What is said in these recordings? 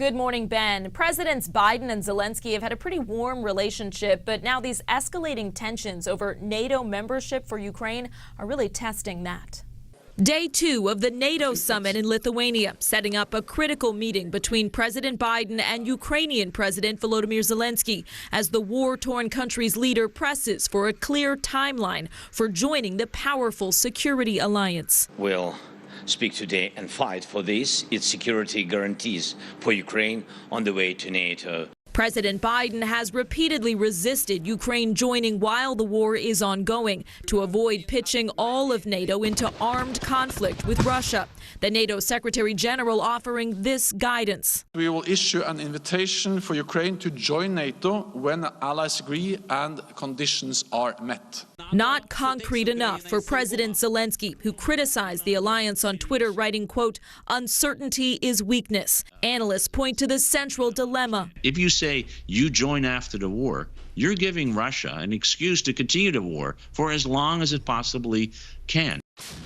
Good morning, Ben. Presidents Biden and Zelensky have had a pretty warm relationship, but now these escalating tensions over NATO membership for Ukraine are really testing that. Day 2 of the NATO summit in Lithuania, setting up a critical meeting between President Biden and Ukrainian President Volodymyr Zelensky as the war-torn country's leader presses for a clear timeline for joining the powerful security alliance. We'll speak today and fight for its security guarantees for Ukraine on the way to NATO. President Biden has repeatedly resisted Ukraine joining while the war is ongoing to avoid pitching all of NATO into armed conflict with Russia. The NATO Secretary General offering this guidance. We will issue an invitation for Ukraine to join NATO when allies agree and conditions are met. Not concrete enough for President Zelensky, who criticized the alliance on Twitter, writing, quote, "Uncertainty is weakness." Analysts point to the central dilemma. If you say you join after the war, you're giving Russia an excuse to continue the war for as long as it possibly can.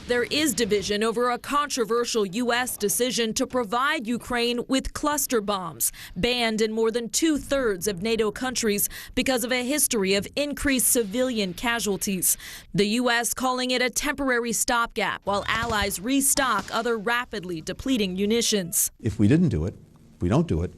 There is division over a controversial U.S. decision to provide Ukraine with cluster bombs, banned in more than 2/3 of NATO countries because of a history of increased civilian casualties. The U.S. calling it a temporary stopgap while allies restock other rapidly depleting munitions. If we didn't do it, if we don't do it,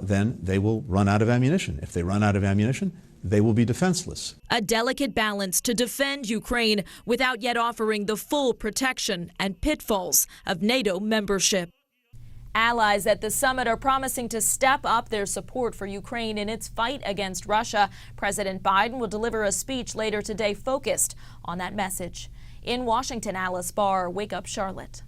then they will run out of ammunition. If they run out of ammunition, they will be defenseless. A delicate balance to defend Ukraine without yet offering the full protection and pitfalls of NATO membership. Allies at the summit are promising to step up their support for Ukraine in its fight against Russia. President Biden will deliver a speech later today focused on that message. In Washington, Alice Barr, Wake Up Charlotte.